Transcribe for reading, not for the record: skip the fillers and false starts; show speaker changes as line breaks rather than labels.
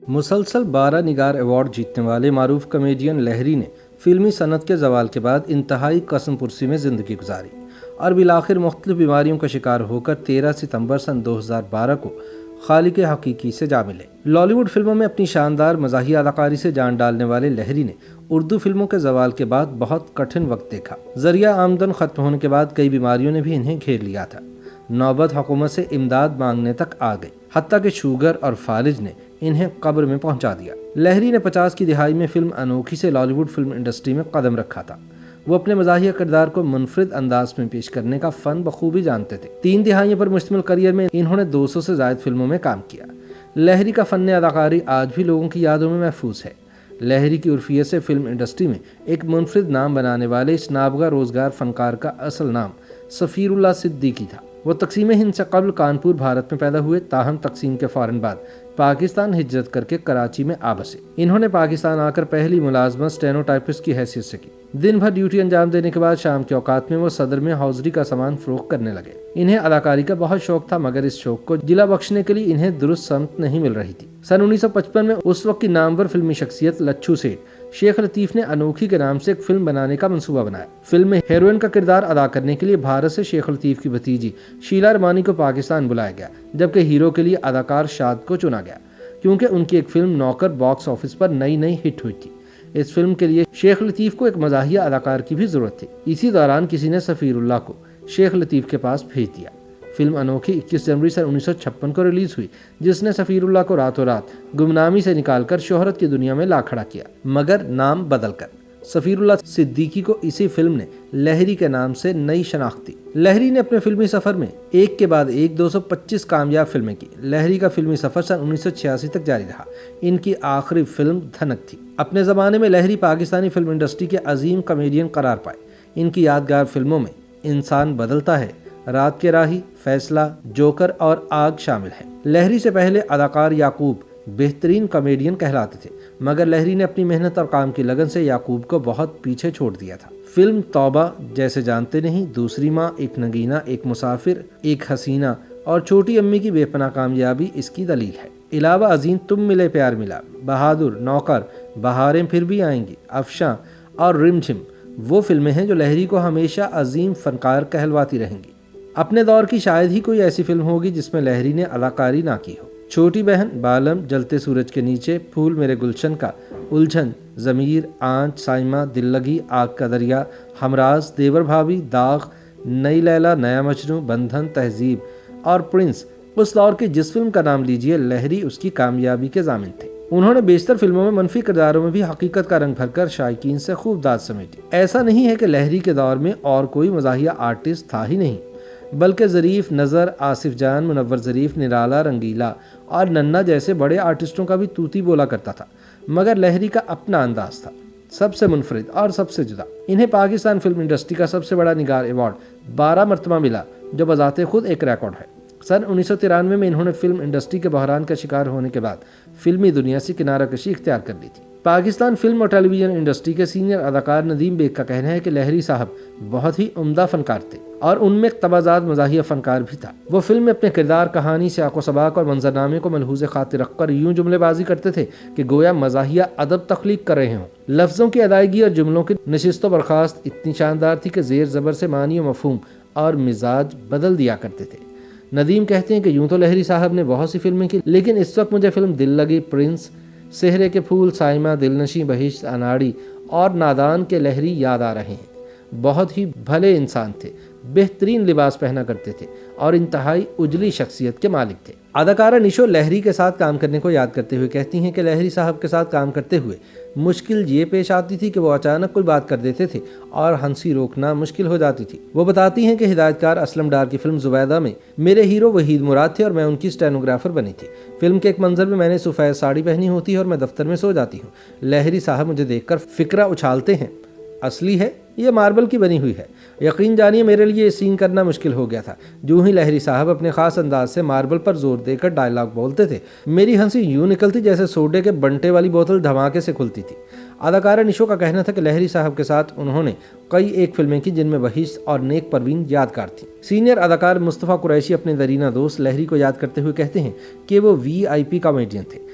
مسلسل 12 نگار ایوارڈ جیتنے والے معروف کامیڈین لہری نے فلمی صنعت کے زوال کے بعد انتہائی قسم پرسی میں زندگی گزاری اور بالآخر مختلف بیماریوں کا شکار ہو کر 13 ستمبر سن 2012 کو خالق حقیقی سے جا ملے۔ لالی ووڈ فلموں میں اپنی شاندار مزاحیہ اداکاری سے جان ڈالنے والے لہری نے اردو فلموں کے زوال کے بعد بہت کٹھن وقت دیکھا۔ ذریعہ آمدن ختم ہونے کے بعد کئی بیماریوں نے بھی انہیں گھیر لیا تھا۔ نوبت حکومت سے امداد مانگنے تک آ گئی، حتیٰ کہ شوگر اور فالج نے انہیں قبر میں پہنچا دیا۔ لہری نے 50 کی دہائی میں فلم انوکھی سے لالی ووڈ فلم انڈسٹری میں قدم رکھا تھا۔ وہ اپنے مزاحیہ کردار کو منفرد انداز میں پیش کرنے کا فن بخوبی جانتے تھے۔ 3 دہائیوں پر مشتمل کریئر میں انہوں نے 200 سے زائد فلموں میں کام کیا۔ لہری کا فن اداکاری آج بھی لوگوں کی یادوں میں محفوظ ہے۔ لہری کی عرفیت سے فلم انڈسٹری میں ایک منفرد نام بنانے والے اس نابغہ روزگار فنکار کا اصل نام سفیر اللہ صدیقی تھا۔ وہ تقسیم ہند سے قبل کانپور بھارت میں پیدا ہوئے، تاہم تقسیم کے فوراً بعد پاکستان ہجرت کر کے کراچی میں آ بسے۔ انہوں نے پاکستان آ کر پہلی ملازمت اسٹینو ٹائپسٹ کی حیثیت سے کی۔ دن بھر ڈیوٹی انجام دینے کے بعد شام کے اوقات میں وہ صدر میں حوضری کا سامان فروخت کرنے لگے۔ انہیں اداکاری کا بہت شوق تھا، مگر اس شوق کو جلا بخشنے کے لیے انہیں درست سمت نہیں مل رہی تھی۔ سن 1955 میں اس وقت کی نامور فلمی شخصیت لچھو سیٹھ شیخ لطیف نے انوکھی کے نام سے ایک فلم بنانے کا منصوبہ بنایا۔ فلم میں ہیروئن کا کردار ادا کرنے کے لیے بھارت سے شیخ لطیف کی بھتیجی شیلا رمانی کو پاکستان بلایا گیا، جبکہ ہیرو کے لیے اداکار شاد کو چنا گیا، کیونکہ ان کی ایک فلم نوکر باکس آفس پر نئی ہٹ ہوئی تھی۔ اس فلم کے لیے شیخ لطیف کو ایک مزاحیہ اداکار کی بھی ضرورت تھی۔ اسی دوران کسی نے سفیر اللہ کو شیخ لطیف کے پاس بھیج دیا۔ فلم انوکھی 21 جنوری سن 1956 کو ریلیز ہوئی، جس نے سفیر اللہ کو راتوں رات گمنامی سے نکال کر شہرت کی دنیا میں لا کھڑا کیا، مگر نام بدل کر۔ سفیر اللہ صدیقی کو اسی فلم نے لہری کے نام سے نئی شناخت دی۔ لہری نے اپنے فلمی سفر میں ایک کے بعد ایک 225 کامیاب فلمیں کی۔ لہری کا فلمی سفر سن 1986 تک جاری رہا۔ ان کی آخری فلم دھنک تھی۔ اپنے زمانے میں لہری پاکستانی فلم انڈسٹری کے عظیم کامیڈین قرار پائے۔ ان کی یادگار فلموں میں انسان بدلتا ہے، رات کے راہی، فیصلہ، جوکر اور آگ شامل ہیں۔ لہری سے پہلے اداکار یعقوب بہترین کامیڈین کہلاتے تھے، مگر لہری نے اپنی محنت اور کام کی لگن سے یعقوب کو بہت پیچھے چھوڑ دیا تھا۔ فلم توبہ، جیسے جانتے نہیں، دوسری ماں، ایک نگینہ، ایک مسافر، ایک حسینہ اور چھوٹی امی کی بے پناہ کامیابی اس کی دلیل ہے۔ علاوہ ازیں تم ملے پیار ملا، بہادر، نوکر، بہاریں پھر بھی آئیں گی، افشاں اور رم جھم وہ فلمیں ہیں جو لہری کو ہمیشہ عظیم فنکار کہلواتی رہیں گی۔ اپنے دور کی شاید ہی کوئی ایسی فلم ہوگی جس میں لہری نے اداکاری نہ کی ہو۔ چھوٹی بہن، بالم، جلتے سورج کے نیچے، پھول میرے گلشن کا، الجھن، ضمیر، آنچ، سائمہ، دل لگی، آگ کا دریا، ہمراز، دیور بھابھی، داغ، نئی لیلا، نیا مجنوں، بندھن، تہذیب اور پرنس، اس دور کی جس فلم کا نام لیجیے، لہری اس کی کامیابی کے ضامن تھے۔ انہوں نے بیشتر فلموں میں منفی کرداروں میں بھی حقیقت کا رنگ بھر کر شائقین سے خوب داد سمیٹی۔ ایسا نہیں ہے کہ لہری کے دور میں اور کوئی مزاحیہ آرٹسٹ تھا ہی نہیں، بلکہ ظریف نظر، آصف جان، منور ظریف، نرالا، رنگیلا اور ننا جیسے بڑے آرٹسٹوں کا بھی توتی بولا کرتا تھا، مگر لہری کا اپنا انداز تھا، سب سے منفرد اور سب سے جدا۔ انہیں پاکستان فلم انڈسٹری کا سب سے بڑا نگار ایوارڈ 12 مرتبہ ملا، جو بذات خود ایک ریکارڈ ہے۔ سن 1993 میں انہوں نے فلم انڈسٹری کے بحران کا شکار ہونے کے بعد فلمی دنیا سے کنارہ کشی اختیار کر لی تھی۔ پاکستان فلم اور ٹیلی ویژن انڈسٹری کے سینئر اداکار ندیم بیگ کا کہنا ہے کہ لہری صاحب بہت ہی عمدہ فنکار تھے اور ان میں تبازات مزاحیہ فنکار بھی تھا۔ وہ فلم میں اپنے کردار، کہانی، سیاق و سباق اور منظرنامے کو ملحوظ خاطر رکھ کر یوں جملے بازی کرتے تھے کہ گویا مزاحیہ ادب تخلیق کر رہے ہوں۔ لفظوں کی ادائیگی اور جملوں کی نشست و برخاست اتنی شاندار تھی کہ زیر زبر سے معنی و مفہوم اور مزاج بدل دیا کرتے تھے۔ ندیم کہتے ہیں کہ یوں تو لہری صاحب نے بہت سی فلمیں کی، لیکن اس وقت مجھے فلم دل لگی، پرنس، سہرے کے پھول، سائمہ، دلنشیں، بہشت، اناڑی اور نادان کے لہری یاد آ رہے ہیں۔ بہت ہی بھلے انسان تھے، بہترین لباس پہنا کرتے تھے اور انتہائی اجلی شخصیت کے مالک تھے۔ اداکارہ نشو لہری کے ساتھ کام کرنے کو یاد کرتے ہوئے کہتی ہیں کہ لہری صاحب کے ساتھ کام کرتے ہوئے مشکل یہ پیش آتی تھی کہ وہ اچانک کوئی بات کر دیتے تھے اور ہنسی روکنا مشکل ہو جاتی تھی۔ وہ بتاتی ہیں کہ ہدایت کار اسلم ڈار کی فلم زبیدہ میں میرے ہیرو وحید مراد تھے اور میں ان کی اسٹینوگرافر بنی تھی۔ فلم کے ایک منظر میں نے سفید ساڑی پہنی ہوتی ہے اور میں دفتر میں سو جاتی ہوں۔ لہری صاحب مجھے دیکھ کر فکرہ اچھالتے ہیں، اصلی ہے یہ ماربل کی بنی ہوئی ہے۔ یقین جانیے میرے لیے یہ سین کرنا مشکل ہو گیا تھا۔ جو ہی لہری صاحب اپنے خاص انداز سے ماربل پر زور دے کر ڈائلاگ بولتے تھے، میری ہنسی یوں نکلتی جیسے سوڈے کے بنٹے والی بوتل دھماکے سے کھلتی تھی۔ اداکارہ نشو کا کہنا تھا کہ لہری صاحب کے ساتھ انہوں نے کئی ایک فلمیں کی جن میں بہشت اور نیک پروین یادگار تھیں۔ سینئر اداکار مصطفیٰ قریشی اپنے درینہ دوست لہری کو یاد کرتے ہوئے کہتے ہیں کہ وہ VIP کامیڈین تھے۔